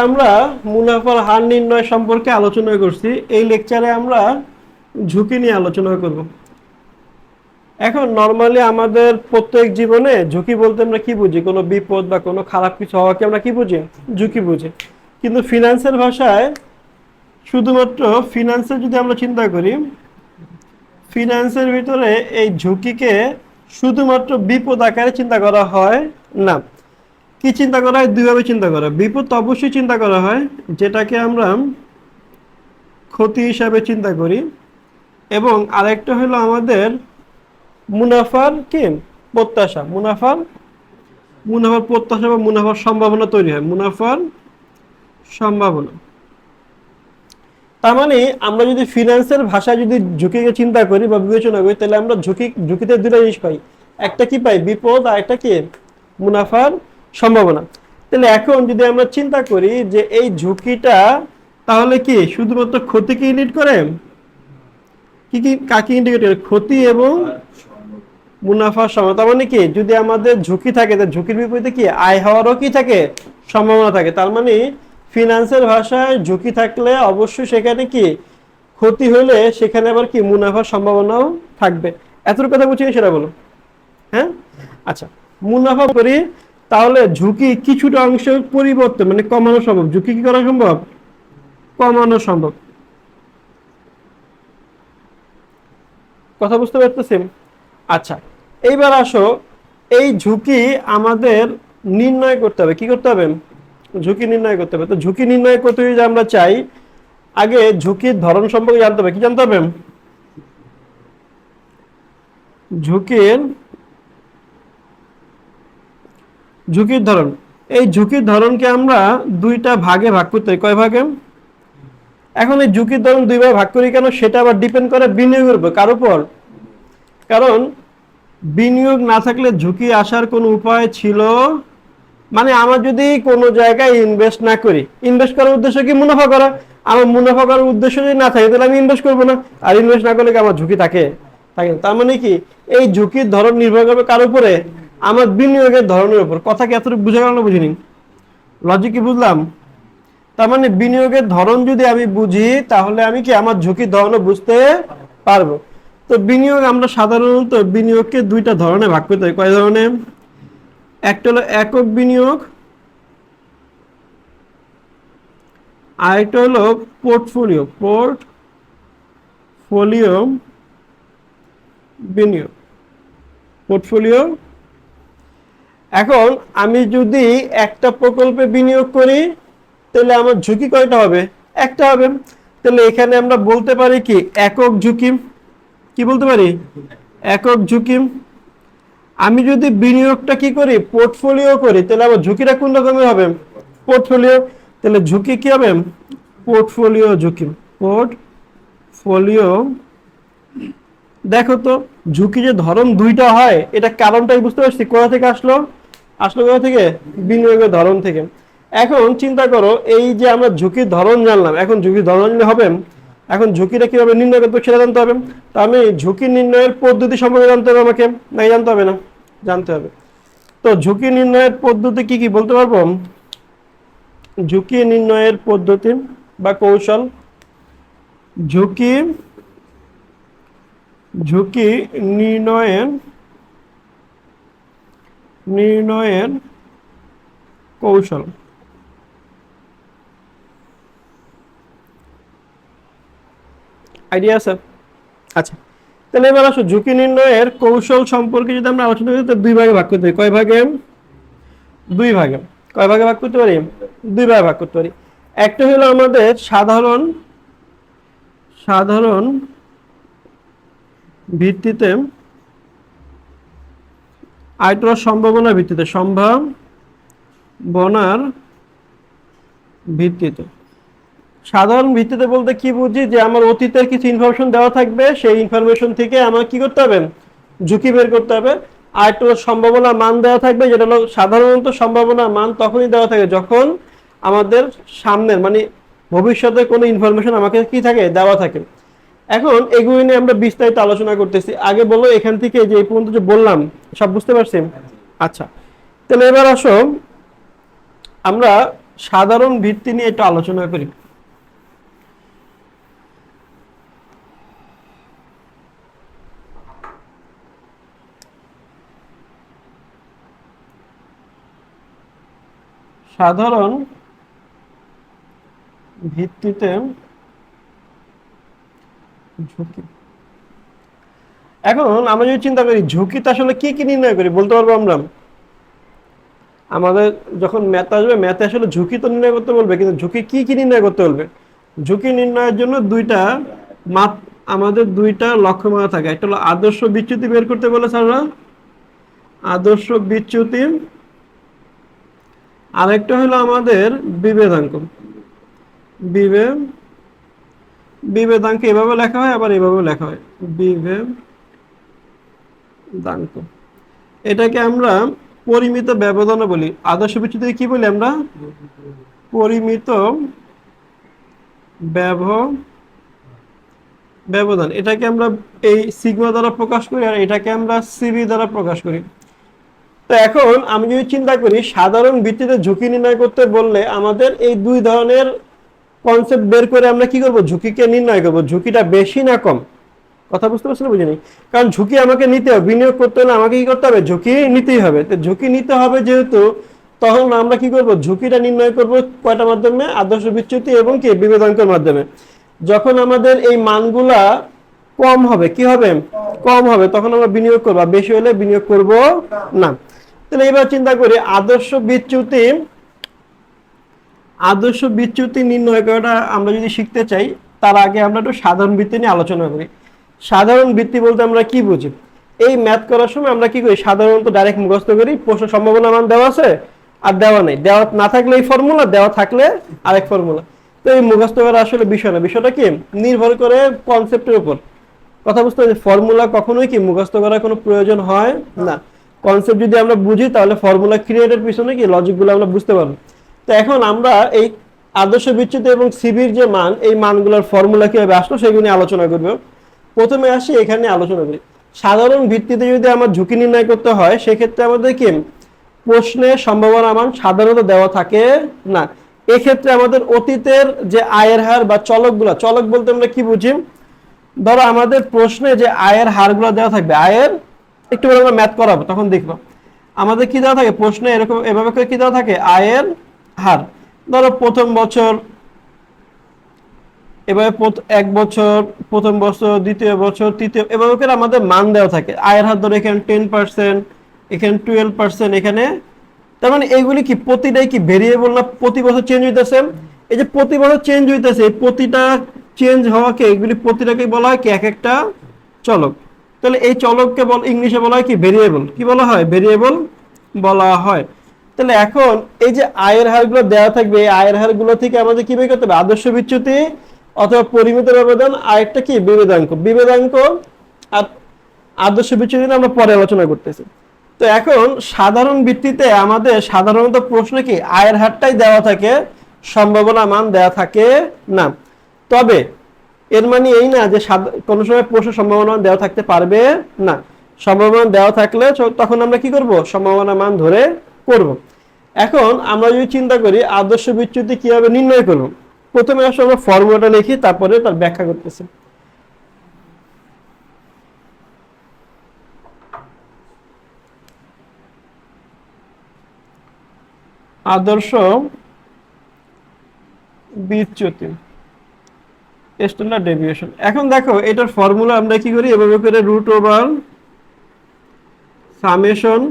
আমরা মুনাফার হার নির্ণয় সম্পর্কে আলোচনা করছি। এই লেকচারে আমরা ঝুঁকি নিয়ে আলোচনা করব। এখন নরমালি আমাদের প্রত্যেক জীবনে ঝুঁকি বলতে আমরা কি বুঝি? কোনো বিপদ বা কোনো খারাপ কিছু হওয়াকে আমরা কি বুঝি? ঝুঁকি বুঝি। কিন্তু ফিনান্সের ভাষায় শুধুমাত্র ফিনান্সের যদি আমরা চিন্তা করি, ফিনান্সের ভিতরে এই ঝুঁকিকে শুধুমাত্র বিপদ আকারে চিন্তা করা হয় না। কি চিন্তা করা হয়? দুইভাবে চিন্তা করা। বিপদ তো অবশ্যই চিন্তা করা হয়, যেটাকে আমরা ক্ষতি হিসাবে চিন্তা করি, এবং আরেকটা হলো আমাদের মুনাফার কি প্রত্যাশা। মুনাফার প্রত্যাশা বা মুনাফার সম্ভাবনা তৈরি হয়। মুনাফার সম্ভাবনা। তার মানে আমরা যদি ফিনান্সের ভাষায় যদি ঝুঁকিকে চিন্তা করি বা বিবেচনা করি, তাহলে আমরা ঝুঁকিতে দুটো জিনিস পাই। একটা কি পাই? বিপদ, আর একটা কি? মুনাফার সম্ভাবনা। তাহলে এখন যদি আমরা চিন্তা করি যে এই ঝুঁকিটা তাহলে কি শুধুমাত্র ক্ষতিকে ইন্ডিকেট করে? কাকে ইন্ডিকেট করে? ক্ষতি এবং মুনাফার সম্ভাবনা। তার মানে কি যদি আমাদের ঝুঁকি থাকে, তাহলে ঝুঁকির বিপরীতে কি আয় হওয়ারও কি থাকে? সম্ভাবনা থাকে। তার মানে ফিনান্সের ভাষায় ঝুঁকি থাকলে অবশ্যই সেখানে কি ক্ষতি হলে সেখানে আবার কি মুনাফার সম্ভাবনাও থাকবে। এতটুকু কথা বুঝিনি সেটা বলো। হ্যাঁ, আচ্ছা, মুনাফা করি তাহলে ঝুঁকি কিছুটা অংশ পরিবর্তন মানে কমানো সম্ভব। ঝুঁকি কি করা সম্ভব? কমানো সম্ভব। কথা বুঝতে পারতেছেন? আচ্ছা, এইবার আসো, এই ঝুঁকি আমাদের নির্ণয় করতে হবে। কি করতে হবে? ঝুঁকি নির্ণয় করতে হবে। তো ঝুঁকি নির্ণয় করতে যদি আমরা চাই, আগে ঝুঁকির ধরন সম্পর্কে জানতে হবে। কি জানতে হবে? ঝুঁকির ধরন। এই ঝুঁকির ধরনকে আমরা দুইটা ভাগে ভাগ করতে হয়। কয় ভাগে? এখন এই ঝুঁকির ধরন দুই ভাগে ভাগ করি কেন? সেটা আবার ডিপেন্ড করে বিনিয়োগের উপর। কার উপর? কারণ বিনিয়োগ না থাকলে ঝুঁকি আসার কোনো উপায় ছিল? মানে আমার যদি কোনো জায়গায় ইনভেস্ট না করি, ইনভেস্ট করার উদ্দেশ্য কি? মুনাফা করা। আমার মুনাফা করার উদ্দেশ্য যদি না থাকে, তাহলে আমি ইনভেস্ট করবো না। আর ইনভেস্ট না করলে কি আমার ঝুঁকি থাকে? থাকে না। তার মানে কি এই ঝুঁকির ধরন নির্ভর করবে কার উপরে? আমার বিনিয়োগের ধরনের উপর। কথা কি এতটুকু বুঝে গেল না বুঝিনি? লজিক কি বুঝলাম? তার মানে বিনিয়োগের ধরন যদি আমি বুঝি, তাহলে আমি কি আমার ঝুঁকির ধরনও বুঝতে পারবো। তো বিনিয়োগ আমরা সাধারণত বিনিয়োগকে দুইটা ধরনে ভাগ করতে হয়। কয় ধরনের? একটা হলো একক বিনিয়োগ, আরেকটা হলো পোর্টফোলিও বিনিয়োগ। পোর্টফোলিও। এখন আমি যদি একটা প্রকল্পে বিনিয়োগ করি, তাহলে আমার ঝুঁকি কয়টা হবে? একটা হবে। তাহলে এখানে আমরা বলতে পারি কি একক ঝুঁকি। কি বলতে পারি? একক ঝুঁকি। আমি যদি বিনিয়োগটা কি করি? পোর্টফোলিও করি, তাহলে আমার ঝুঁকিটা কোন রকমের হবে? পোর্টফোলিও। তাহলে ঝুঁকি কি হবে? পোর্টফোলিও ঝুঁকি। পোর্টফোলিও। দেখো তো, ঝুঁকি যে ধরন দুইটা হয়, এটা কারণটাই বুঝতে পারছি। কোথা থেকে আসলো? কোথা থেকে? বিনিয়োগের ধরন থেকে। এখন চিন্তা করো, এই যে আমরা ঝুঁকির ধরন জানলাম, এখন ঝুঁকির ধরন জানলে হবে? এখন ঝুঁকিটা কিভাবে নির্ণয় করতে সেটা জানতে হবে। তো আমি ঝুঁকি নির্ণয়ের পদ্ধতি সম্পর্কে জানতে হবে আমাকে, নাকি জানতে হবে না? জানতে হবে। তো ঝুঁকি নির্ণয়ের পদ্ধতি কি কি বলতে পারবো? ঝুঁকি নির্ণয়ের পদ্ধতি বা কৌশল। ঝুঁকি নির্ণয়ের কৌশল। আইডিয়া আছে? আচ্ছা, তাহলে এবার আসো ঝুঁকি নির্ণয়ের কৌশল সম্পর্কে যদি আমরা আলোচনা করি, তো দুই ভাগে ভাগ করতে পারি। কয় ভাগে? দুই ভাগে। কয় ভাগে ভাগ করতে পারি? দুই ভাগে ভাগ করতে পারি। একটা হলো আমাদের সাধারণ ভিত্তিতে, আরেকটা সম্ভাবনার ভিত্তিতে। সাধারণ ভিত্তিতে বলতে কি বুঝি? যে আমার অতীতের কিছু ইনফরমেশন দেওয়া থাকবে, সেই ইনফরমেশন থেকে আমার কি করতে হবে? ঝুঁকি বের করতে হবে। আর একটা সম্ভাবনা মান দেওয়া থাকবে, যেটা হলো সাধারণত সম্ভাবনা মান তখনই দেওয়া থাকে যখন আমাদের সামনের মানে ভবিষ্যতে কোনো ইনফরমেশন আমাকে কি থাকে? দেওয়া থাকে। এখন এগুলো নিয়ে আমরা বিস্তারিত আলোচনা করতেছি। আগে বলো এখান থেকে যে এই পর্যন্ত যে বললাম সব বুঝতে পারছি? আচ্ছা, তাহলে এবার আসো আমরা সাধারণ ভিত্তি নিয়ে একটু আলোচনা করি। সাধারণ ভিত্তিতে ঝুঁকি। এখন আমরা যদি চিন্তা করি ঝুঁকিতে আসলে কি কি নির্ণয় করি বলতে পারবো আমরা? আমাদের যখন ম্যাথ আসবে, ম্যাথে আসলে ঝুঁকি তো নির্ণয় করতে বলবে, কিন্তু ঝুঁকি কি কি নির্ণয় করতে বলবে? ঝুঁকি নির্ণয়ের জন্য আমাদের দুইটা লক্ষ্যমাত্রা থাকে। একটা হলো আদর্শ বিচ্যুতি বের করতে বলে স্যাররা, আদর্শ বিচ্যুতি। আরেকটা হলো আমাদের বিভেদাঙ্ক। বিভেদাঙ্ক এভাবে লেখা হয়, আবার এভাবে লেখা হয়, বিভেদাঙ্ক। এটাকে আমরা পরিমিত ব্যবধানও বলি। আদর্শ বিচ্যুতি কি বলি আমরা? পরিমিত ব্যবধান। এটাকে আমরা এই সিগমা দ্বারা প্রকাশ করি, আর এটাকে আমরা সিবি দ্বারা প্রকাশ করি। তো এখন আমি যদি চিন্তা করি সাধারণ ভিত্তিতে ঝুঁকি নির্ণয় করতে বললে আমাদের এই দুই ধরনের কনসেপ্ট বের করে আমরা কি করব? ঝুঁকিকে নির্ণয় করব, ঝুঁকিটা বেশি না কম। কথা বুঝতে পারছেন? বুঝিনি। কারণ ঝুঁকি আমাকে নিতে হবে, বিনিয়োগ করতে হলে আমাকে কি করতে হবে? ঝুঁকি নিতেই হবে। তো ঝুঁকি নিতে হবে যেহেতু, তখন আমরা কি করব? ঝুঁকিটা নির্ণয় করব কয়টার মাধ্যমে? আদর্শ বিচ্যুতি এবং কি বিভেদাঙ্কের মাধ্যমে। যখন আমাদের এই মানগুলা কম হবে, কি হবে? কম হবে, তখন আমরা বিনিয়োগ করব, বেশি হলে বিনিয়োগ করব না। তাহলে এবার চিন্তা করি আদর্শ বিচ্যুতি নির্ণয় করাটা আমরা যদি শিখতে চাই, তার আগে আমরা একটু সাধারণ ভিত্তি নিয়ে আলোচনা করি। সাধারণ ভিত্তি বলতে আমরা কি বুঝি? এই ম্যাথ করার সময় আমরা কি করি? সাধারণত ডাইরেক্ট মুখস্থ করি, প্রশ্ন সম্ভাবনা মান দেওয়া আছে আর দেওয়া নেই, দেওয়া না থাকলে এই ফর্মুলা, দেওয়া থাকলে আরেক ফর্মুলা। তো এই মুখস্থ করা আসলে বিষয় না, বিষয়টা কি নির্ভর করে কনসেপ্টের উপর। কথা বুঝতে হবে, ফর্মুলা কখনোই কি মুখস্থ করার কোনো প্রয়োজন হয় না। কনসেপ্ট যদি আমরা বুঝি তাহলে ফর্মুলা ক্রিয়েটের পিছনে কি লজিকগুলো আমরা বুঝতে পারবো। তো এখন আমরা এই আদর্শ বিচ্যুতি এবং সিবির যে মান, এই মানগুলোর ফর্মুলা কিভাবে আসলো সেগুলো নিয়ে আলোচনা করব। প্রথমে আসি এখানে আলোচনা করি সাধারণ ভিত্তিতে যদি আমার ঝুঁকি নির্ণয় করতে হয়, সেক্ষেত্রে আমাদের কি প্রশ্নে সম্ভাবনা মান সাধারণত দেওয়া থাকে না। এক্ষেত্রে আমাদের অতীতের যে আয়ের হার বা চলকগুলো, চলক বলতে আমরা কি বুঝি? ধরো আমাদের প্রশ্নে যে আয়ের হারগুলো দেওয়া থাকবে, আয়ের একটু আমরা ম্যাথ করাবো তখন দেখবো আমাদের কি দেওয়া থাকে প্রশ্নে, এরকম এভাবে করে কি দেওয়া থাকে? আয়ের হার। ধরো প্রথম বছর, এভাবে এক বছর, প্রথম বছর, দ্বিতীয় বছর, তৃতীয়, এভাবে করে আমাদের মান দেওয়া থাকে। আয়ের হার ধরো এখানে 10%, এখানে 12%, এখানে। তার মানে এইগুলি কি প্রতিটাই কি ভেরিয়েবল না প্রতি বছর চেঞ্জ হইতেছে? এই যে প্রতি বছর চেঞ্জ হইতেছে, এই প্রতিটা চেঞ্জ হওয়াকে, এগুলি প্রতিটাকে বলা হয় কি এক একটা চলক। তাহলে এই চলককে ইংলিশে বলা হয় কি ভেরিয়েবল। কি বলা হয়? ভেরিয়েবল বলা হয়। তাহলে এখন এই যে আয়ের হারগুলো দেওয়া থাকবে, এই আয়ের হারগুলো থেকে আমাদের কি বের করতে হবে? আদর্শ বিচ্যুতি অথবা পরিমিত ব্যবধান, আরেকটা কি বিভেদাঙ্ক। আর আদর্শ বিচ্যুতি আমরা পরে আলোচনা করতেছি। তো এখন সাধারণ ভিত্তিতে আমাদের সাধারণত প্রশ্নে কি আয়ের হারটাই দেওয়া থাকে, সম্ভাবনা মান দেওয়া থাকে না। তবে এর মানে এই না যে কোনো সময় প্রশ্ন সম্ভাবনা মান দেওয়া থাকতে পারবে না। সম্ভাবনা দেওয়া থাকলে তখন আমরা কি করব? সম্ভাবনা মান ধরে করব। এখন আমরা যদি চিন্তা করি আদর্শ বিচ্যুতি কিভাবে নির্ণয় করব, প্রথমে আসলে আমরা ফর্মুলাটা লিখি, তারপরে তার ব্যাখ্যা করতেছি। আদর্শ বিচ্যুতি, স্ট্যান্ডার্ড ডেভিয়েশন। এখন দেখো এটার ফর্মুলা আমরা কি করি? এভাবে করে রুট ওভার সামেশন,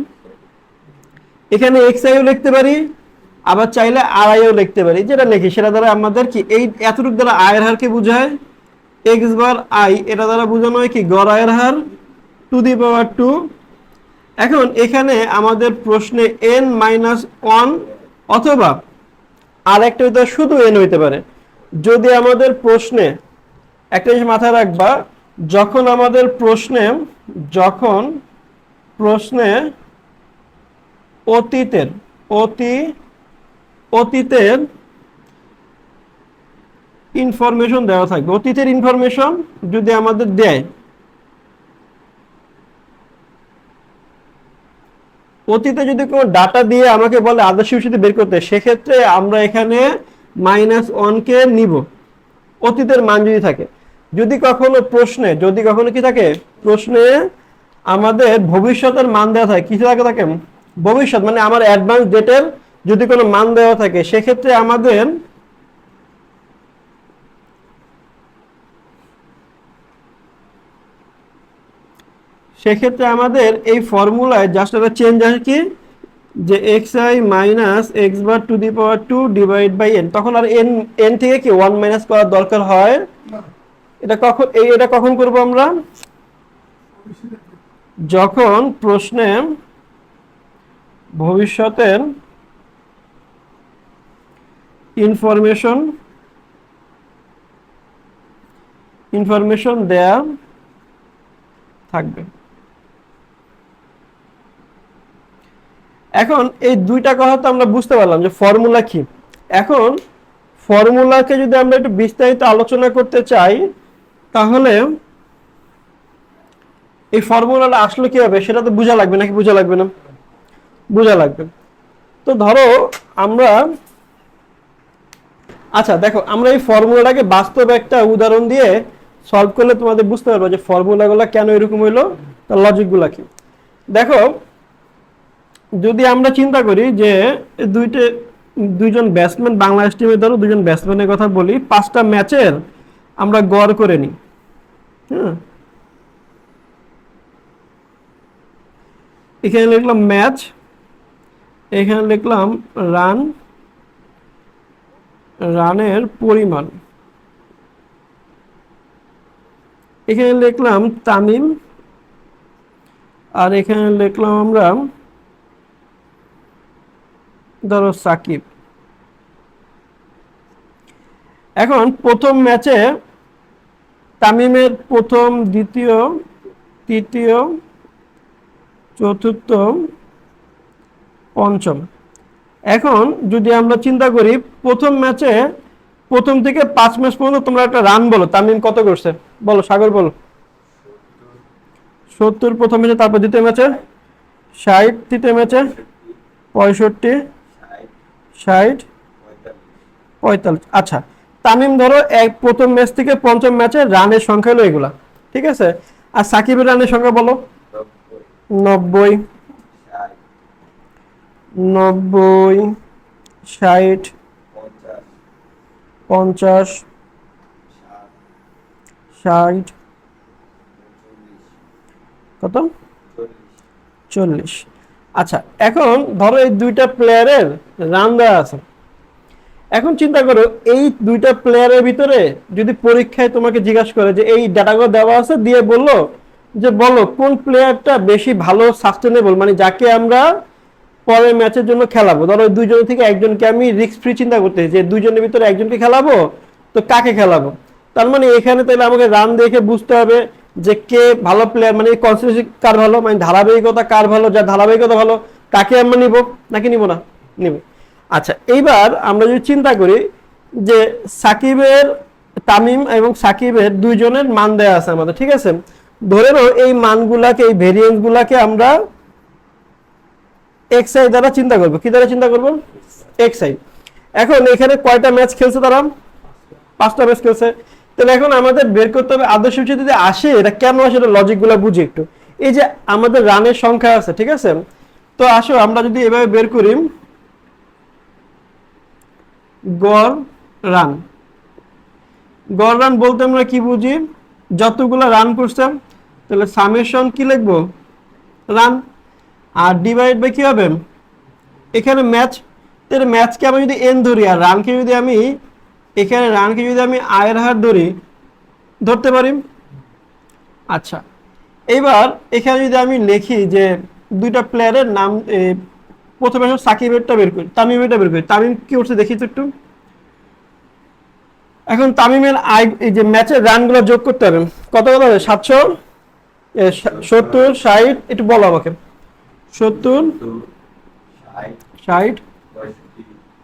এখানে এক্স আইও লিখতে পারি, আবার চাইলে আর আইও লিখতে পারি। যেটা লিখি সেটা দ্বারা আমাদের কি এই এতটুকু দ্বারা আয়ের হারকে বোঝায়, এক্স বার আই, এটা দ্বারা বোঝানো হয় কি গড় আয়ের হার টু দি পাওয়ার 2। এখন এখানে আমাদের প্রশ্নে n-1 অথবা আরেকটা হইতে শুধু n হইতে পারে। যদি আমাদের প্রশ্নে একটা জিনিস মাথায় রাখবা, যখন আমাদের প্রশ্নে অতীতের ইনফরমেশন দেওয়া থাকবে, অতীতের ইনফরমেশন যদি আমাদের দেয়, অতীতে যদি কোনো ডাটা দিয়ে আমাকে বলে আদর্শ বিস্তৃতি বের করতে, সেক্ষেত্রে আমরা এখানে -1 কে নিব অতীতের মান যদি থাকে। যদি কখনো কি থাকে প্রশ্নে আমাদের ভবিষ্যতের মান দেওয়া থাকে, কিছু থাকে ভবিষ্যৎ মানে আমার অ্যাডভান্স ডেটের যদি কোনো মান দেওয়া থাকে, সেক্ষেত্রে আমাদের এই ফর্মুলায় জাস্ট একটা চেঞ্জ আসে কি, যে xi minus x bar to the power 2 divide by n, তখন আর n থেকে কি 1 মাইনাস করার দরকার হয়। এটা কখন করব আমরা, যখন প্রশ্নে ভবিষ্যতের ইনফরমেশন দেয়া থাকবে। এখন এই দুইটা কথা তো আমরা বুঝতে পারলাম যে ফর্মুলা কি। এখন ফর্মুলাকে যদি আমরা একটু বিস্তারিত আলোচনা করতে চাই, তাহলে এই ফর্মুলাটা আসলে কি হবে সেটা তো বোঝা লাগবে, নাকি বোঝা লাগবে না? বোঝা লাগবে। তো ধরো আমরা, আচ্ছা দেখো, আমরা এই ফর্মুলাটাকে বাস্তব একটা উদাহরণ দিয়ে সলভ করলে তোমাদের বুঝতে পারবে যে ফর্মুলাগুলো কেন এরকম হইলো, তার লজিকগুলো কি। দেখো, যদি আমরা চিন্তা করি যে দুইজন ব্যাটসম্যান, বাংলাদেশ টিমে ধরো দুজন ব্যাটসম্যানের কথা বলি, 5টা ম্যাচের আমরা গড় করে নিই। হ্যাঁ, এখানে লিখলাম ম্যাচ, এখানে লিখলাম রানের পরিমাণ, এখানে লিখলাম তামিম, আর এখানে লিখলাম আমরা ধরো সাকিব। এখন প্রথম ম্যাচে তামিমের প্রথম, দ্বিতীয়, তৃতীয়, চতুর্থ, পঞ্চম। এখন যদি আমরা চিন্তা করি প্রথম ম্যাচে, প্রথম থেকে 5 ম্যাচ পর্যন্ত তোমরা একটা রান বলো, তামিম কত করছে বলো, সাগর বলো। 70 প্রথম ম্যাচে, তারপর দ্বিতীয় ম্যাচে 60, তৃতীয় ম্যাচে 65, 60, 45। আচ্ছা, তামিম ধরো প্রথম ম্যাচ থেকে পঞ্চম ম্যাচে রানের সংখ্যা হলো এগুলা, ঠিক আছে। আর সাকিবের রানের সংখ্যা বলো। 90, 60, 50, 60, কত, 40। আচ্ছা, এখন ধরো এই দুইটা প্লেয়ারের রান দেওয়া আছে। এখন চিন্তা করো এই দুইটা প্লেয়ারের ভিতরে যদি পরীক্ষায় তোমাকে জিজ্ঞাসা করে যে এই ডাটাগুলো দেওয়া আছে, দিয়ে বললো যে বলো কোন প্লেয়ারটা বেশি ভালো সাস্টেনেবল, মানে যাকে আমরা পরের ম্যাচের জন্য খেলাবো। ধরো দুইজন থেকে একজনকে আমি রিস্ক ফ্রি চিন্তা করতে, যে দুইজনের ভিতরে একজনকে খেলাবো, তো কাকে খেলাবো। তার মানে এখানে তাহলে আমাকে রান দেখে বুঝতে হবে যে কে ভালো প্লেয়ার, মানে কনসিস্টেন্সি কার ভালো, মানে ধারাবাহিকতা কার ভালো, যার ধারাবাহিকতা ভালো তাকে আমরা নিব, নাকি নিব না, নিব। আচ্ছা, এইবার আমরা যদি চিন্তা করি যে তামিম এবং সাকিবের দুইজনের মান দেয়া আছে আমাদের, ঠিক আছে। ধরে নাও এই মানগুলাকে, এই ভেরিয়েন্স গুলাকে আমরা xi দ্বারা চিন্তা করব। কি দ্বারা চিন্তা করব? xi। এখন এখানে কয়টা ম্যাচ খেলছে তারা? 5টা ম্যাচ খেলছে। তাহলে এখন আমাদের বের করতে হবে আদর্শ বিস্তৃতি যদি আসে, এটা কেন আসে, এটা লজিকগুলো বুঝি একটু। এই যে আমাদের রানের সংখ্যা আছে, ঠিক আছে, তো আসো আমরা যদি এভাবে বের করি গড় রান। গড় রান বলতে আমরা কি বুঝি, যতগুলো রান করছে, তাহলে সামেশন কি লিখবো, রান, আর ডিভাইড বাই কি হবে, এখানে ম্যাচ, তাহলে ম্যাচকে আমি যদি এন ধরি, আর রানকে যদি আমি আয়ের হার ধরতে পারি। আচ্ছা, এইবার এখানে যদি আমি লিখি যে দুইটা প্লেয়ারের নাম, প্রথমে সাকিবেরটা বের করি, তামিমেরটা বের করি। তামিম কি করছে দেখি তো একটু। এখন তামিমের এই যে ম্যাচের রানগুলো যোগ করতে হবে, কত কত হবে, 70, 60, একটু বলো আমাকে। 70, 60,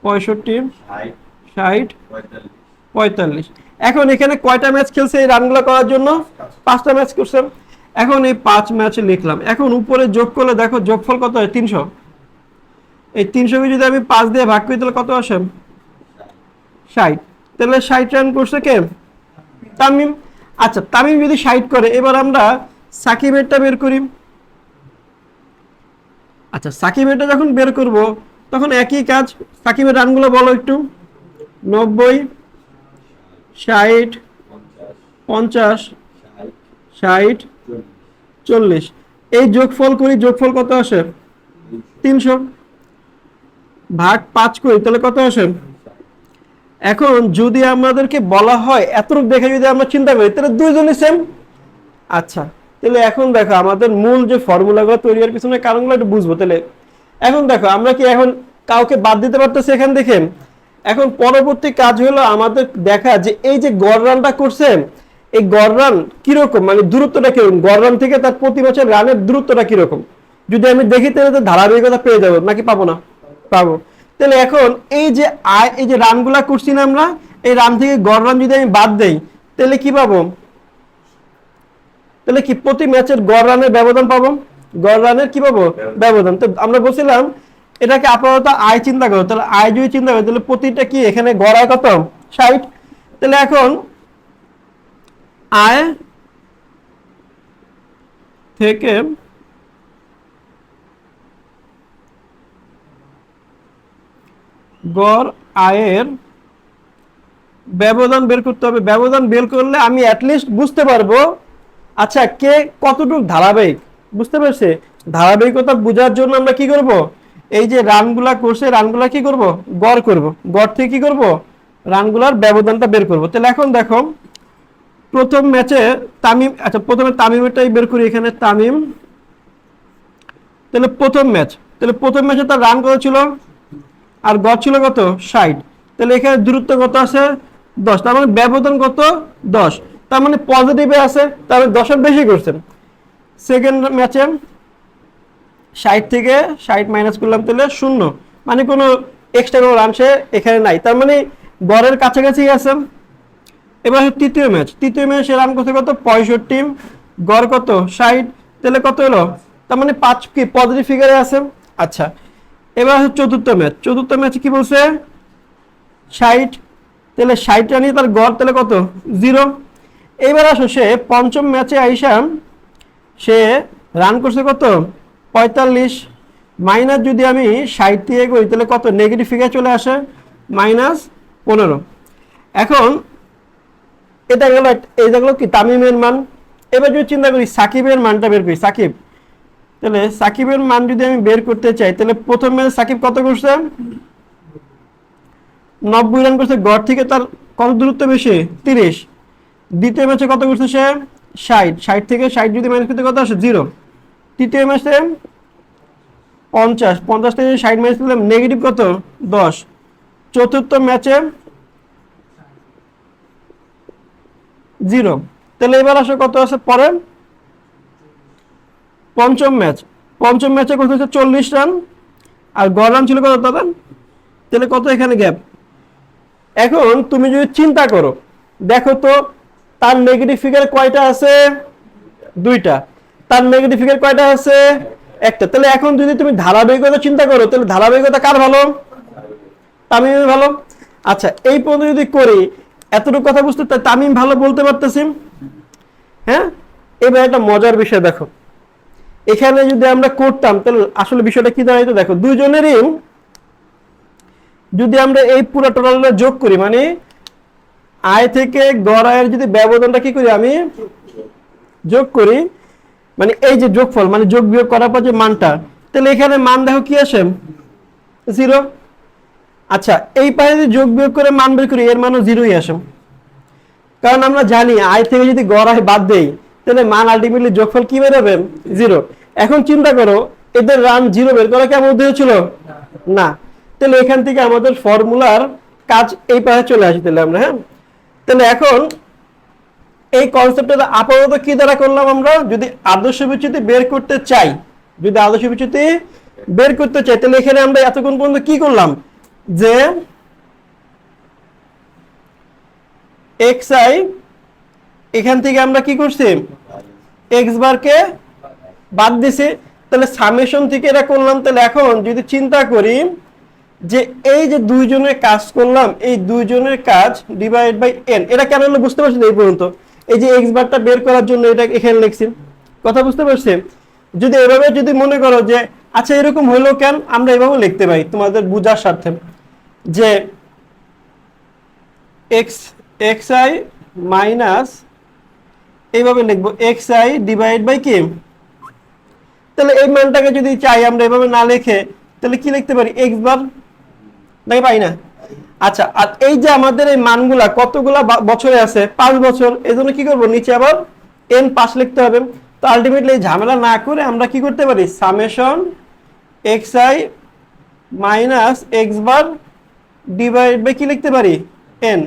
65, 60, 45। এখন এখানে কয়টা ম্যাচ খেলছে এই রানগুলো করার জন্য? 5টা ম্যাচ করছে। এখন এই 5 ম্যাচ লিখলাম, এখন উপরে যোগ করলে দেখো যোগফল কত হয় 300। এই 300 কে যদি আমি 5 দিয়ে ভাগ করি তাহলে কত আসে 60। তাহলে 60 রান করছে কে তামিম। আচ্ছা তামিম যদি 60 করে, এবার আমরা সাকিবেরটা বের করি। আচ্ছা সাকিবেরটা যখন বের করব তখন একই কাজ, সাকিবের রানগুলো বলো একটু। 90, 60, 50, 60, 40। এই যোগফল করি, যোগফল কত আসে 300, ভাগ 5 করি তাহলে কত আসে। এখন যদি আমাদেরকে বলা হয় এতটুকু দেখে যদি আমরা চিন্তা করি তাহলে দুইজনই সেম। আচ্ছা তাহলে এখন দেখো আমাদের মূল যে ফর্মুলাগুলো তৈরি হওয়ার পিছনে কারণগুলো একটু বুঝবো। তাহলে এখন দেখো আমরা কি এখন কাউকে বাদ দিতে পারতেছি এখান থেকে। এখন পরবর্তী কাজ হলো আমাদের দেখা যে এই যে গড় রানটা করছে, এই গড় রান কিরকম, মানে দূরত্বটা কিরকম, গড় রান থেকে তার প্রতি ম্যাচের রানের দূরত্বটা কিরকম। যদি আমি দেখি তাহলে তো ধারাবাহিকতা পেয়ে যাবো, নাকি পাবো না? পাবো। তাহলে এখন এই যে রানগুলা করছি না আমরা, এই রান থেকে গড় রান যদি আমি বাদ দেই তাহলে কি পাবো, তাহলে কি প্রতি ম্যাচের গড় রানের ব্যবধান পাবো, গড় রানের কি পাবো ব্যবধান। তো আমরা বলছিলাম এটাকে আপাতত আয় চিন্তা করো, তাহলে আয় যদি চিন্তা করো তাহলে প্রতিটা কি এখানে গড় আয় কত 60। তাহলে এখন আয় থেকে গড় আয়ের ব্যবধান বের করতে হবে। ব্যবধান বের করলে আমি অ্যাটলিস্ট বুঝতে পারবো আচ্ছা কে কতটুকু ধারাবাহিক, বুঝতে পারছে। ধারাবাহিকতা বোঝার জন্য আমরা কি করব, এই যে রানগুলা করছে রানগুলা কি করব গড় করব, গড় থেকে কি করব রানগুলার ব্যবধানটা বের করব। তাহলে এখন দেখো প্রথম ম্যাচে তামিম, আচ্ছা প্রথমে তামিমেরটাই বের করি, এখানে তামিম। তাহলে প্রথম ম্যাচে তার রান কত ছিল আর গড় ছিল কত 60। তাহলে এখানে দূরত্ব কত আছে 10, তার মানে ব্যবধান কত 10, তার মানে পজিটিভে আছে, তার মানে 10 এর বেশি করছেন। সেকেন্ড ম্যাচে 60 থেকে 60 মাইনাস করলাম তাহলে 0, মানে কোনো এক্সট্রা কোনো রান সে এখানে নাই, তার মানে গড়ের কাছাকাছি আছে। এবার তৃতীয় ম্যাচে রান করতে কত 65, গড় কত 60, তাহলে কত হলো, তার মানে 5 কি পজিটিভ ফিগারে আছে। আচ্ছা এবার চতুর্থ ম্যাচে কি বলছে 60, তাহলে 60 রানই তার গড়, তাহলে কত 0। এবার আসো সে পঞ্চম ম্যাচে আইসা সে রান করছে কত 45, মাইনাস যদি আমি 60 দিয়ে করি তাহলে কত নেগেটিভ ফিগার চলে আসে -15। এখন এটা গেল, এই গেল কি তামিমের মান। এবার যদি চিন্তা করি সাকিবের মানটা বের করি, সাকিব, তাহলে সাকিবের মান যদি আমি বের করতে চাই তাহলে প্রথম ম্যাচে সাকিব কত করছে 90 রান করছে, গড় থেকে তার কত দূরত্ব বেশি 30। দ্বিতীয় ম্যাচে কত করছে সে 60 থেকে 60 যদি মাইনাস করতে কত আসে 0। তৃতীয় ম্যাচে 50 থেকে 60 মাইনাস করলে নেগেটিভ কত 10। চতুর্থ ম্যাচে 0। তাহলে এবার আসে কত আছে পরে পঞ্চম ম্যাচে কত হচ্ছে 40 রান আর গড় রান ছিল কত দাদা, তাহলে কত এখানে গ্যাপ। এখন তুমি যদি চিন্তা করো দেখো তো তার নেগেটিভ ফিগার কয়টা আছে 2টা, তার নেগেটিভ ফিগার কয়টা আছে 1টা। তাহলে এখন যদি তুমি ধারাবাহিকতা চিন্তা করো তাহলে ধারাবাহিকতা কার ভালো, তামিমের ভালো। আচ্ছা এই পর্যন্ত যদি করি এতটুকু কথা বুঝতে তামিম ভালো বলতে পারতেছি। হ্যাঁ এবার একটা মজার বিষয় দেখো, এখানে যদি আমরা করতাম তাহলে আসলে বিষয়টা কি দাঁড়াইতো দেখো, দুইজনেরই যদি আমরা এই পুরো টোটালটা যোগ করি, মানে আয় থেকে গড় আয়ের যদি ব্যবধানটা কি করি আমি যোগ করি, মানে এই যে যোগফল মানে যোগ বিয়োগ করার পর যে মানটা, তাহলে এখানে মান দেখো কি আসে 0। আচ্ছা এই পাশে যদি যোগ বিয়োগ করে মান বের করি এর মানও 0ই আসে, কারণ আমরা জানি আয় থেকে যদি গড় আয় বাদ দেই তাহলে মান আলটিমেটলি যোগফল কি বের হবে 0। এখন চিন্তা করো এদের রান 0 বের করা কি আমার উদ্দেশ্য ছিল না, তাহলে এখান থেকে আমাদের ফর্মুলার কাজ এই পাশে চলে আসি তাহলে আমরা। হ্যাঁ তাহলে এখন এই কনসেপ্টটা আপাতত কি দ্বারা করলাম, আমরা যদি আদর্শ বিচ্যুতি বের করতে চাই, তাহলে এখানে আমরা এতক্ষণ পর্যন্ত কি করলাম যে xi এখান থেকে আমরা কি করছি এক্স বারকে বাদ দিছি, তাহলে সামেশন থেকে এটা করলাম। তাহলে এখন যদি চিন্তা করি যে এই যে দুইজনের কাজ করলাম, এই দুইজনের কাজ ডিভাইড বাই এন, এটা কেন হলো বুঝতে পারছেন এই পর্যন্ত? এই যে এক্স বারটা বের করার জন্য এটা এখানে লিখছি, কথা বুঝতে পারছেন? যদি এভাবে যদি মনে করো যে আচ্ছা এরকম হলো কেন, আমরা এভাবে লিখতে পারি তোমাদের বোঝার স্বার্থে, যে এক্স এক্স আই মাইনাস, এইভাবে লিখবো এক্স আই ডিভাইড বাই কি। তাহলে এই মানটাকে যদি চাই আমরা এভাবে না লিখে তাহলে কি লিখতে পারি, এক্স বার, নাকি পাই না? আচ্ছা, আর এই যে আমাদের এই মানগুলা কতগুলা বছরে আছে, 5 বছর, এই জন্য কি করবো, নিচে আবার এন পাশ লিখতে হবে। তো আলটিমেটলি এই ঝামেলা না করে আমরা কি করতে পারি, summation x i minus x bar divide by কি লিখতে পারি, এন।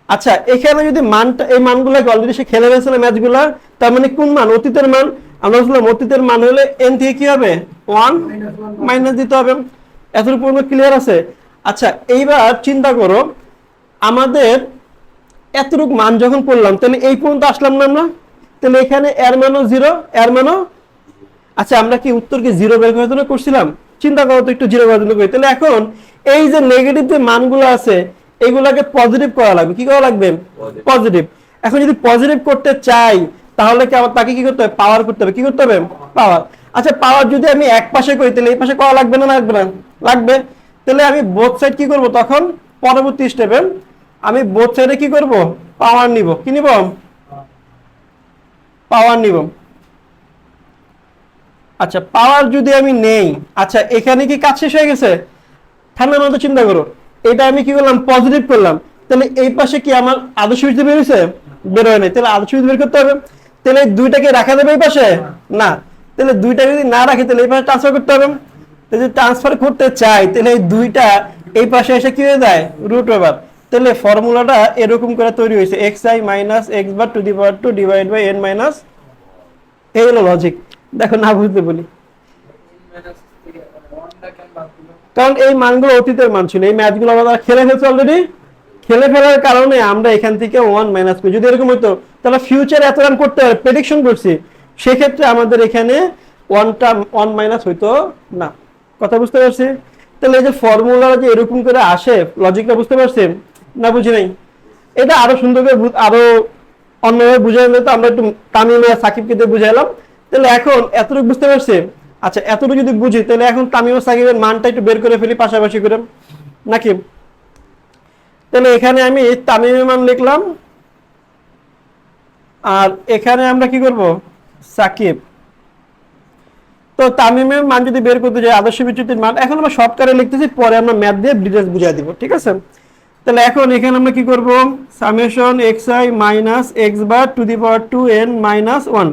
আচ্ছা, এখানে যদি মানটা, এই মানগুলোকে অলরেডি সে খেলে ফেলছিল ম্যাচগুলা, তার মানে কোন মান, অতীতের মান। আমরা বলছিলাম অতীতের মান হলে এন থেকে কি হবে, 1 মাইনাস দিতে হবে। এতটুকু পর্যন্ত ক্লিয়ার আছে? আচ্ছা, এইবার চিন্তা করো, আমাদের এতটুকু মান যখন পড়লাম তাহলে এই পর্যন্ত আসলাম না আমরা, তাহলে এখানে এর মানও 0, এর মানও। আচ্ছা, আমরা কি উত্তরকে 0 বের করার জন্য করছিলাম? চিন্তা করো তো একটু 0 করার জন্য করি। তাহলে এখন এই যে নেগেটিভ যে মানগুলো আছে এগুলাকে পজিটিভ করা লাগবে। কি করা লাগবে, পজিটিভ। এখন যদি পজিটিভ করতে চাই তাহলে কি আমার তাকে কি করতে হবে, পাওয়ার করতে হবে। কি করতে হবে, পাওয়ার। আচ্ছা, পাওয়ার যদি আমি এক পাশে করি তাহলে এই পাশে করা লাগবে না, লাগবে না? লাগবে। তাহলে আমি বোথ সাইড কি করব, তখন পরবর্তী স্টেপে আমি বোথ সাইডে কি করব, পাওয়ার নিব। কি নিব, পাওয়ার নিব। আচ্ছা, পাওয়ার যদি আমি নেই, আচ্ছা এখানে কি কাজ শেষ হয়ে গেছে? ঠান্ডা মাথা চিন্তা করো, এটা আমি কি করলাম, পজিটিভ করলাম। তাহলে এই পাশে কি আমার আদর্শ বিদ্যুৎ বের হয়েছে, বের হয় নাই। তাহলে আদর্শ বিদ্যুৎ বের করতে হবে। তাহলে এই দুইটাকে রাখা যাবে এই পাশে, না। তাহলে দুইটা যদি না রাখি তাহলে এই পাশে ট্রান্সফার করতে হবে। যদি ট্রান্সফার করতে চাই তাহলে এই দুইটা এই পাশে এসে কি হয়ে যায়, রুট ওভার। তাহলে ফর্মুলাটা এরকম করে তৈরি হয়েছে, x i minus x bar to the power 2 divide by n minus. এই হলো লজিক। দেখো না বুঝতে বলি, কারণ এই মানগুলো অতীতের মান ছিল, এই ম্যাচগুলো আমরা খেলে ফেলছে অলরেডি। খেলে ফেলার কারণে আমরা এখান থেকে 1 মাইনাস করি। যদি এরকম হতো তাহলে ফিউচারে এত রান করতে হবে, প্রেডিকশন করছি, সেক্ষেত্রে আমাদের এখানে 1 মাইনাস হইতো না। কথা বুঝতে পারছি? তাহলে এই যে ফর্মুলা যে এরকম করে আসে, লজিকটা বুঝতে পারছেন না, বুঝি নাই? এটা আরো সুন্দর করে আরো অন্যভাবে বুঝাই তো আমরা একটু তামিম আর সাকিবকে দিয়ে বুঝাইলাম। তাহলে এখন এতটুকু বুঝতে পারছে? আচ্ছা, এতটুকু যদি বুঝি তাহলে এখন তামিম ও সাকিবের মানটা একটু বের করে ফেলি পাশাপাশি করে, নাকি? তাহলে এখানে আমি তামিমের মান লিখলাম, আর এখানে আমরা কি করব, সাকিব। তো তামিমের মান যদি বের করতে যাই, আদর্শ বিচ্যুতির মান, এখন আমরা শর্টকাটে লিখতেছি, পরে আমরা ম্যাথ দিয়ে ডিটেইলস বুঝিয়ে দিব, ঠিক আছে? তাহলে এখন এখানে আমরা কি করব, summation x i minus x bar to the power 2 N minus 1।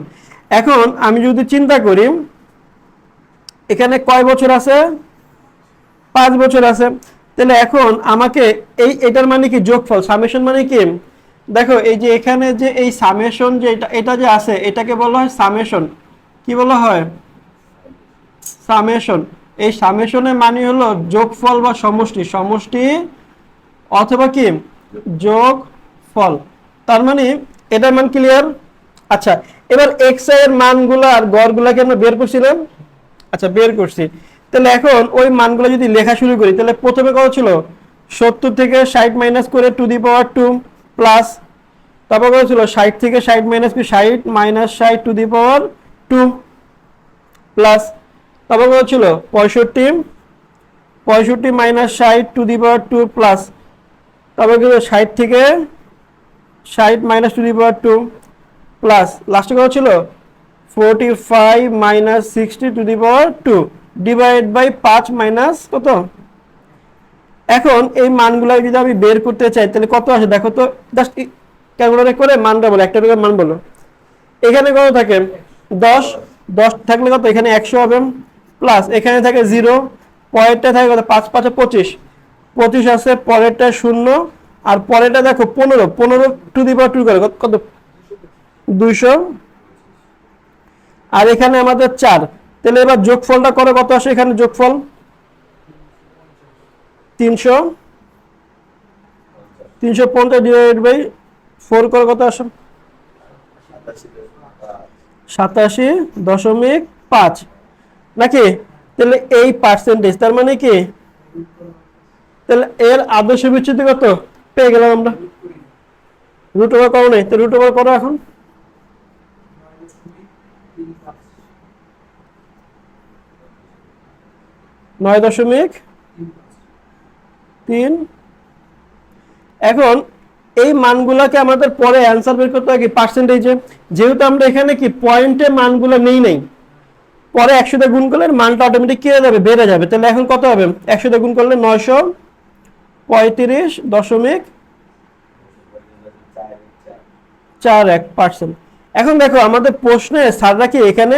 এখন আমি যদি চিন্তা করি এখানে কয় বছর আছে, 5 বছর আছে। তাহলে এখন আমাকে এটার মানে কি, যোগফল, সামেশন মানে কি, দেখো এই যে এখানে যে এই সামেশন যে এটা যে আছে এটাকে বলা হয় সামেশন। কি বলা হয়, সামেশন। এই সামেশনের মানে হলো যোগফল বা সমষ্টি, সমষ্টি অথবা কি যোগফল। তার মানে এটার মান ক্লিয়ার? আচ্ছা, এবার এক্স এর মানগুলো আর গড়গুলোকে আমরা বের করছিলাম। আচ্ছা, বের করছি। তাহলে এখন ওই মানগুলো যদি লেখা শুরু করি তাহলে প্রথমে কত ছিল, 70 থেকে 60 মাইনাস করে টু দি পাওয়ার 2 প্লাস, তারপর কত ছিল, 60 থেকে 60 মাইনাস করে 60 minus 60 to the power 2 plus, তারপর কত ছিল 65, 65 minus 60 to the power 2 plus, তারপর কত 60 থেকে 60 minus to the power 2 plus, লাস্টে কত ছিল 45 minus 60 to the power 2 divide by 5 minus কত। এখন এই মানগুলো যদি আমি বের করতে চাই তাহলে কত আসে দেখো তো, জাস্ট ক্যালকুলেটর করে মানটা বলো, একটা করে মান বলো। এখানে কত থাকে 10, 10 থাকলে কত, এখানে 100 হবে, প্লাস এখানে থাকে 0, পরেরটা থাকে কত, 5 5 25, 25 আছে, পরেরটা 0, আর পরেরটা দেখো 15, 15 টু দি পাওয়ার 2 করে কত 200, আর এখানে আমাদের 4। তাহলে এবার যোগফলটা করে কত আসে, এখানে যোগফল 350 ডিভাইডেড বাই 4 করে কত আসে, 87.5 নাকি? তাহলে এই পার্সেন্টেজ তার মানে কি, তাহলে এর আদর্শ বিচ্যুতি কত পেয়ে গেলাম আমরা। রুট ওভার করো নাই, তো রুট ওভার করো এখন। 9.3। এখন এই মানগুলোকে আমাদের পরে অ্যান্সার বের করতে হবে পার্সেন্টেজে, যেহেতু আমরা এখানে কি পয়েন্টে মানগুলো নেই নাই, পরে 100 দিয়ে গুণ করলে মানটা অটোমেটিক কি হয়ে যাবে, বেড়ে যাবে। তাহলে এখন কত হবে, 100 দিয়ে গুণ করলে 935.41%। এখন দেখো আমাদের প্রশ্নে স্যাররা কি এখানে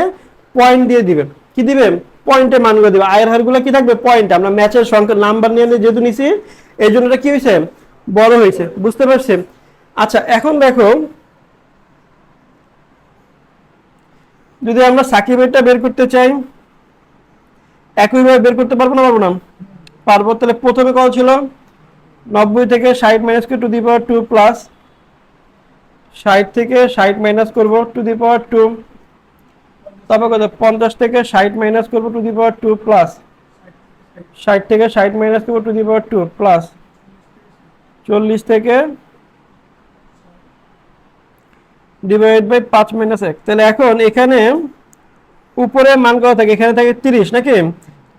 পয়েন্ট দিয়ে দিবে, কি দিবে, পয়েন্টে মানগুলো দিবে। আয়ের হারগুলো কি থাকবে, পয়েন্ট। আমরা ম্যাচের সংখ্যা নাম্বার নিয়ে যেহেতু নিছি, এই জন্য এটা কি হয়েছে, বড় হয়েছে। বুঝতে পারছেন? আচ্ছা, এখন দেখো যদি আমরা সাকিবেরটা বের করতে চাই, একইভাবে বের করতে পারবো না, পারবো না? পারবো। তাহলে প্রথমে কত ছিল, 90 থেকে 60 মাইনাস করে টু দি পাওয়ার 2 প্লাস 60 থেকে 60 মাইনাস করবো টু দি পাওয়ার 2, তারপর কত 50 থেকে 60 মাইনাস করবো টু দি পাওয়ার 2 প্লাস 60 থেকে 60 মাইনাস করবো টু দি পাওয়ার 2 প্লাস 40 থেকে ডিভাইড বাই 5 মাইনাস 1। তাহলে এখন এখানে উপরে মান কত থাকে, এখানে থাকে 30 নাকি?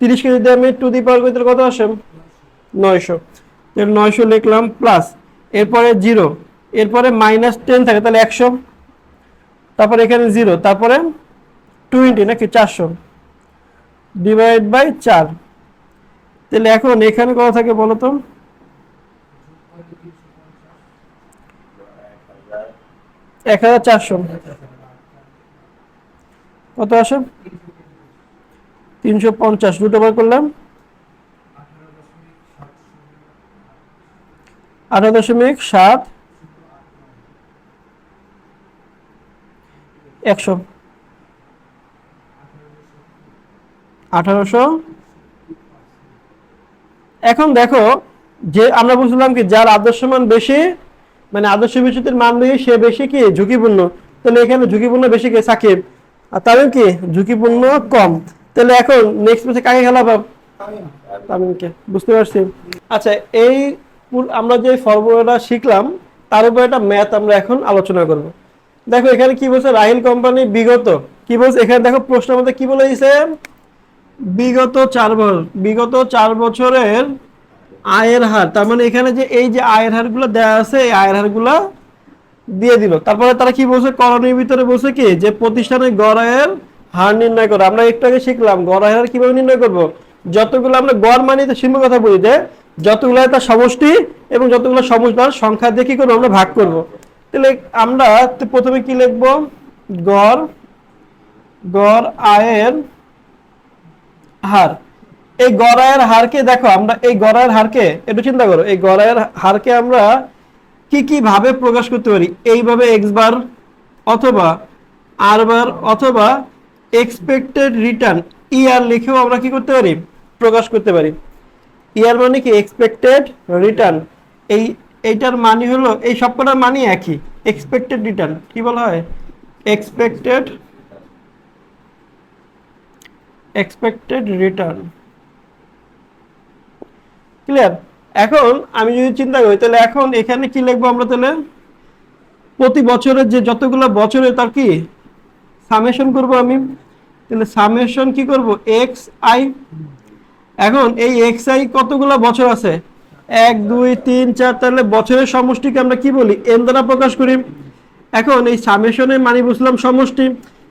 30 কে যদি আমি টু দি পাওয়ার করি তাহলে কত আসে, 900। তাহলে 900 লিখলাম প্লাস, এরপরে 0, এরপরে -10 থাকে তাহলে 100, তারপরে এখানে 0, তারপরে 20 নাকি 400 ডিভাইড বাই 4। তাহলে এখন এখানে কত থাকে বলো তো, 1400 কত আসে, 350 রুট ওভার করলাম 18.7 100 1800। এখন দেখো যে আমরা বুঝলাম কি যার আদর্শ মান বেশি, মানে আদর্শ বিচ্যুতির মান বেশি, সে বেশি কি ঝুঁকিপূর্ণ। তাহলে এখানে ঝুঁকিপূর্ণ বেশি কে, সাকিব, আর তামিম কি ঝুঁকিপূর্ণ কম। তাহলে এখন নেক্সট ম্যাচে কাকে খেলাবো, তামিমকে। বুঝতে পারছি? আচ্ছা, এই আমরা যে ফর্মুলাটা শিখলাম তার উপর একটা ম্যাথ আমরা এখন আলোচনা করব। দেখো এখানে কি বলছে, রাহিল কোম্পানি বিগত, কি বলছে এখানে দেখো প্রশ্নের মধ্যে কি বলে দিয়েছে, বিগত 4 বছরের আয়ের হার। তার মানে এখানে যে এই যে আয়ের হারগুলো দেওয়া আছে, এই আয়ের হারগুলো দিয়ে দিল। তারপরে তারা কি বলছে, করণীয় ভিতরে বলছে কি যে প্রতিষ্ঠানের গড় আয়ের হার নির্ণয় করো। আমরা একটু আগে শিখলাম গড় আয়ের হার কিভাবে নির্ণয় করব। যতগুলো আমরা গড় মানে তো সিম্পল কথা বলি যে যতগুলো তার সমষ্টি এবং যতগুলো সমষ্টির সংখ্যা দিয়ে কি করবো, আমরা ভাগ করব। তাহলে আমরা প্রথমে কি লিখব, গড় আয়ের হার। এই গড় আয়ের হারকে দেখো, আমরা এই গড় আয়ের হারকে একটু চিন্তা করো, এই গড় আয়ের হারকে আমরা কি কি ভাবে প্রকাশ করতে পারি, এইভাবে এক্স বার অথবা আর বার অথবা এক্সপেক্টেড রিটার্ন ইয়ার লিখেও আমরা কি করতে পারি, প্রকাশ করতে পারি। ইয়ার মানে কি এক্সপেক্টেড রিটার্ন, এইটার মানে হলো এই সবকটার মানে একই। এক্সপেক্টেড রিটার্ন কি বলা হয়, এক্সপেক্টেড রিটার্ন। ক্লিয়ার? এখন আমি যদি চিন্তা করি তাহলে এখন এখানে কি লিখবো আমরা, তাহলে প্রতি বছরের যে যতগুলো বছরে তার কি সামেশন করব আমি। তাহলে সামেশন কি করব, এক্স আই। এখন এই এক্স আই কতগুলো বছর আছে, 1 2 3 4, তাহলে বছরের সমষ্টিকে আমরা কি বলি, এন দ্বারা প্রকাশ করি। এখন এই সামেশনের মানে বুঝলাম সমষ্টি,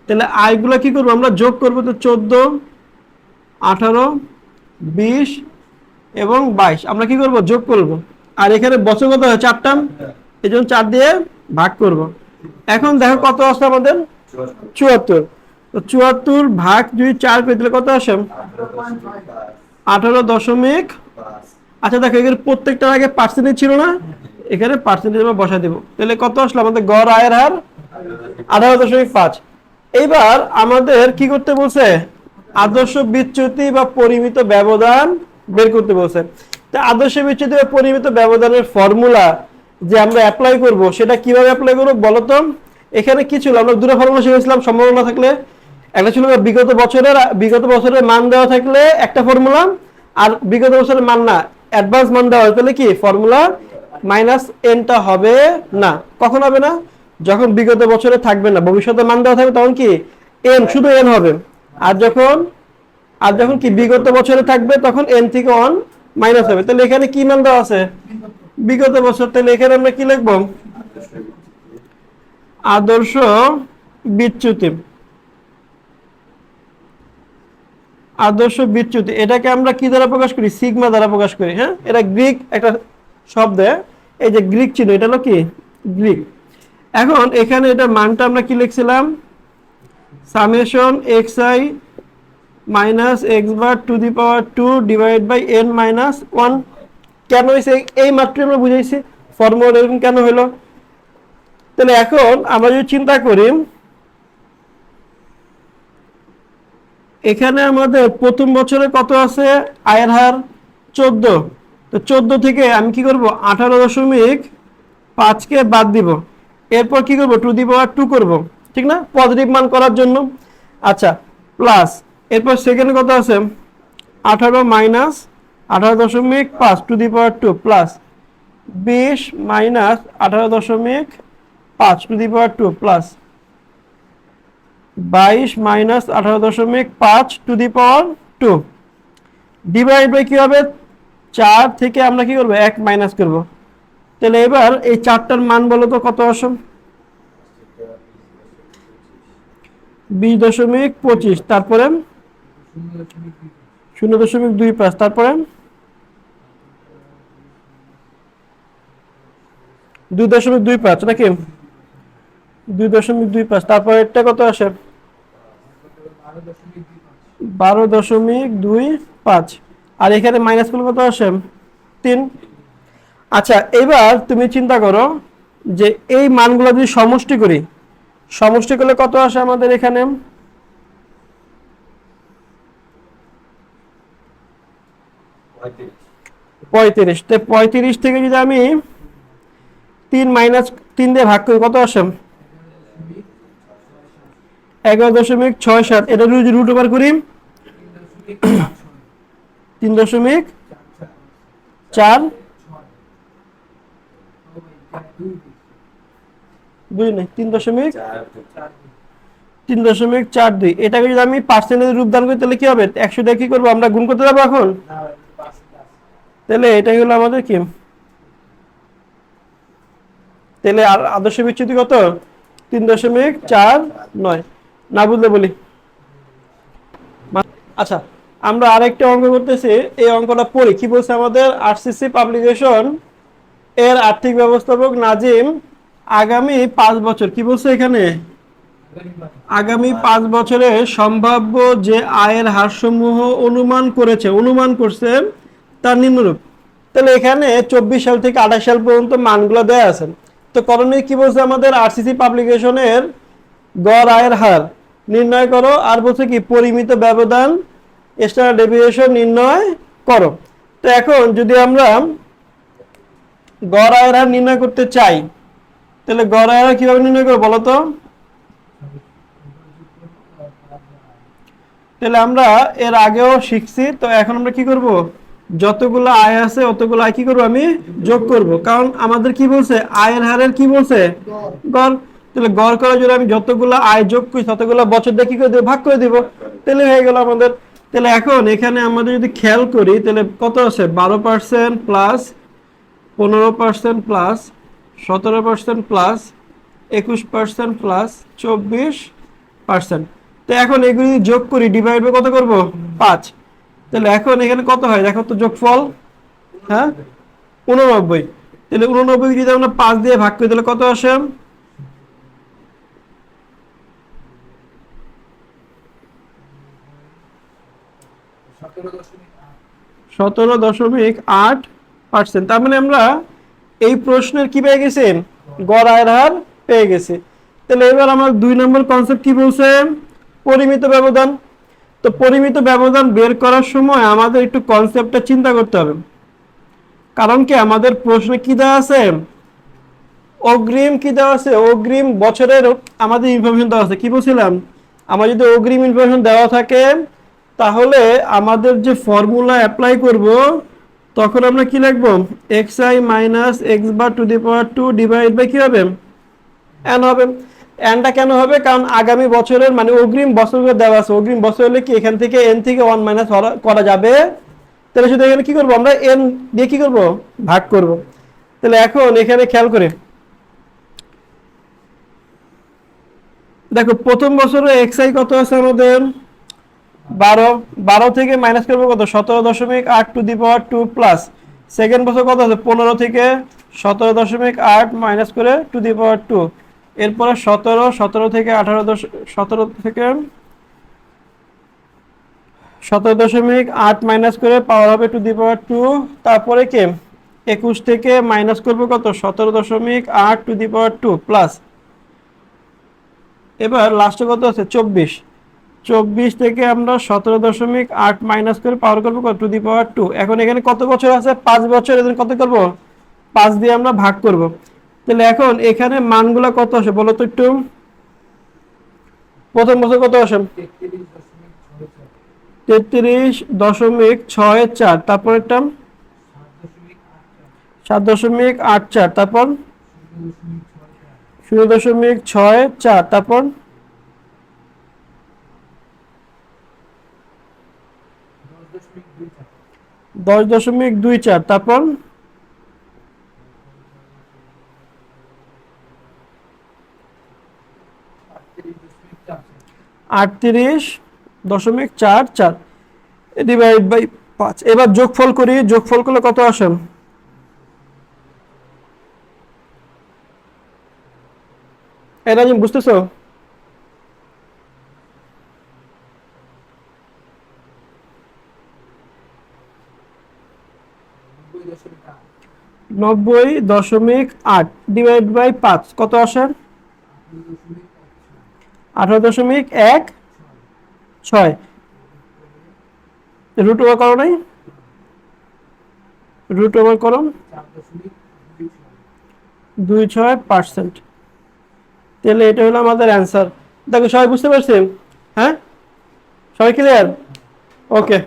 তাহলে আই গুলো কি করবো, আমরা যোগ করবো। তো 14 18 20 এবং 22 আমরা কি করব, যোগ করব। আর এখানে বছর কত হয়, 4টা, এই জন্য 4 দিয়ে ভাগ করব। এখন দেখো কত আসছে আমাদের, 74। তো 74 ভাগ যদি 4 করে দিলে কত আসে, 18 আচ্ছা দেখো এখানে প্রত্যেকটার আগে পার্সেন্টেজ ছিল না, এখানে পার্সেন্টেজ আমরা বসা দেব। তাহলে কত আসলো আমাদের গড় আয়ের হার, 18.5। এইবার আমাদের কি করতে বলছে, আদর্শ বিচ্যুতি বা পরিমিত ব্যবধান বের করতে বলছে। তা আদর্শ বিচ্যুতি বা পরিমিত ব্যবধানের ফর্মুলা যে আমরা অ্যাপ্লাই করব, সেটা কিভাবে অ্যাপ্লাই করব বলো তো। এখানে কি ছিল, আমরা দুটো ফর্মুলা শিখেছিলাম সম্ভাবনা থাকলে। একটা ছিল বিগত বছরের মান দেওয়া থাকলে একটা ফর্মুলা, আর বিগত বছরের মান না অ্যাডভান্স মান দেওয়া হয় তাহলে কি ফর্মুলা মাইনাস এনটা হবে না। কখন হবে না? যখন বিগত বছরে থাকবে না, ভবিষ্যতে মান দেওয়া থাকবে তখন কি এন, শুধু এন হবে। আর যখন কি বিগত বছরে থাকবে তখন এন থেকে অন মাইনাস হবে। তাহলে এখানে কি মান দেওয়া আছে? বিগত বছর। তাহলে এখানে আমরা কি লিখবো? আদর্শ বিচ্যুতি। আদর্শ বিচ্যুতি এটাকে আমরা কি দ্বারা প্রকাশ করি? সিগমা দ্বারা প্রকাশ করি। হ্যাঁ, এটা গ্রিক একটা শব্দ, এই যে গ্রিক চিহ্ন, এটা হলো কি গ্রিক। এখন এখানে এটা মানটা আমরা কি লিখছিলাম? Summation x i minus x bar to the power 2 divide by n minus 1। কেন হয়েছে এই মাত্র আমরা বুঝাইছি ফর্মুলা এরকম কেন হলো। তাহলে এখন আমরা যদি চিন্তা করি, এখানে আমাদের প্রথম বছরে কত আছে? আয়ের হার 14। তো 14 থেকে আমি কি করব? 18.5 কে বাদ দিব। এরপর কি করব? টু দি পাওয়ার 2 করব, ঠিক না, পজিটিভ মান করার জন্য। আচ্ছা, প্লাস এরপর সেকেন্ডে কত আছে? 18 minus 18.5 to the power 2 plus 20 minus 18.5 to the power 2 plus 22 minus 18.5 to the power 2 divide by কি হবে? 4 থেকে আমরা কি করব? 1 মাইনাস করব। তাহলে এবার এই 4টার মান বলো তো কত আসে? 20.25, তারপরে 0.25, তারপরে 2.25 নাকি 2.25, তারপরে এটা কত আসে? 12.25, আর এখানে মাইনাস করলে কত আসে? 3। আচ্ছা, এবার তুমি চিন্তা করো যে এই মানগুলো যদি সমষ্টি করি, সমষ্টি করলে কত আসে আমাদের এখানে? 35। তো 35 থেকে যদি আমি 3 মাইনাস 3 দিয়ে ভাগ করি কত আসে? 11.67। এটা যদি রুট ওভার করি 3.4, বুঝলি 3.42। এটাকে যদি আমি পার্সেন্টেজ রূপদান করি তাহলে কি হবে? 100 দিয়ে কি করবো আমরা? গুণ করতে যাবো এখন। তাহলে এটাই হলো আমাদের কি, তাহলে আর আদর্শ বিচ্যুতি কত? 3.49। না বুঝলে বলি। আচ্ছা, আমরা আরেকটা অঙ্ক করতেছি, এই অঙ্কটা পড়ি। কি বলছে আমাদের? আরসিসি পাবলিকেশন এর আর্থিক ব্যবস্থাপক নাজিম আগামী 5 বছর, কি বলছে এখানে? আগামী 5 বছরে সম্ভাব্য যে আয়ের হারসমূহ অনুমান করছে তার নিম্নরূপ। তাহলে এখানে 24 সাল থেকে 28 সাল পর্যন্ত মানগুলো দেয়া আছে। তো করণীয় কি বলছে আমাদের? আরসিসি পাবলিকেশনের গড় আয়ের হার নির্ণয় করো, আর বলছে কি পরিমিত ব্যবধান স্ট্যান্ডার্ড ডেভিয়েশন নির্ণয় করো। তো এখন যদি আমরা গড় আয়ের হার নির্ণয় করতে চাই তাহলে গড় আয়ের হার কিভাবে নির্ণয় করবো বলো তো? তাহলে আমরা এর আগেও শিখছি, তো এখন আমরা কি করব? যতগুলো আয় আছে অতগুলো আয় কি করব? আমি যোগ করব, কারণ আমাদের কি বলছে? আয়ের হারের কি বলছে? গড়। তাহলে গড় করার জন্য আমি যতগুলো আয় যোগ করি ততগুলো বছর দিয়ে কি করে দেব? ভাগ করে দিব। তাহলে হয়ে গেল আমাদের। তাহলে এখন এখানে আমাদের যদি খেয়াল করি তাহলে কত আছে? 12% প্লাস 15% প্লাস 17% প্লাস 21% প্লাস 24%। তো এখন এগুলি যোগ করি, ডিভাইড বাই কত করব? 5। তাহলে এখন এখানে কত হয় দেখো তো যোগফল? হ্যাঁ, 89। তাহলে 89 যদি আমরা 5 দিয়ে ভাগ করি তাহলে কত আসে? 17.8%। তার মানে আমরা এই প্রশ্নের কি পেয়ে গেছি? গড় আয়ের হার পেয়ে গেছি। তাহলে এবার আমার 2 নম্বর কনসেপ্ট কি বলছে? পরিমিত ব্যবধান। তো পরিমিত ব্যবধান বের করার সময় আমাদের একটু কনসেপ্টটা চিন্তা করতে হবে। কারণ কি আমাদের প্রশ্নে কি দেওয়া আছে? অগ্রিম কি দেওয়া আছে, অগ্রিম বছরের আমাদের ইনফরমেশন দেওয়া আছে। কি বলছিলাম, আমার যদি অগ্রিম ইনফরমেশন দেওয়া থাকে তাহলে আমাদের যে ফর্মুলা অ্যাপ্লাই করব তখন আমরা কি লিখবো, x i minus x bar to the power 2 divide by কি হবে, এন হবে। এনটা কেন হবে, কারণ আগামী বছরের মানে অগ্রিম বছরগুলো দেওয়া আছে। অগ্রিম বছর হলে কি এখান থেকে এন থেকে 1 মাইনাস করা যাবে, তাহলে শুধু এখানে কি করবো আমরা, এন দিয়ে কি করব, ভাগ করব। তাহলে এখন এখানে খেয়াল করে দেখো, প্রথম বছরে এক্স আই কত আছে আমাদের 12, 12 থেকে মাইনাস করবো কত 17.8 two the power 2 plus second বছর কত আছে 15 থেকে 17.8 মাইনাস করে টু দি পাওয়ার 2, এরপরে 17 থেকে 18 17 থেকে 17.8 মাইনাস করে পাওয়ার হবে টু দি পাওয়ার 2, তারপরে কে 21 থেকে মাইনাস করবো কত 17.8 টু দি পাওয়ার 2 প্লাস, এবার লাস্টে কত আছে 24, 24 থেকে আমরা 17.8 মাইনাস করে পাওয়ার করবো কত টু দি পাওয়ার 2। এখন এখানে কত বছর আছে 5 বছর, এদের কত করব 5 দিয়ে আমরা ভাগ করব। তাহলে এখন এখানে মানগুলো কত আসে বলো তো একটু, প্রথম বছর কত আসে 33.64, তারপর একটা 7.84, তারপর 0.64, তারপর 10.24, তারপর 38.44 ডিভাইড বাই 5। এবার যোগফল করি, যোগফল করলে কত আসে, এটা তুমি বুঝতেছো, নব্বই দশমিক আট ডিভাইড বাই 5 কত আসে 18.16, রুট ওভার করো নাই, রুট ওভার করো 26%। তাহলে এটা হলো আমাদের অ্যান্সার। দেখো সবাই বুঝতে পারছেন, হ্যাঁ সবাই ক্লিয়ার, ওকে।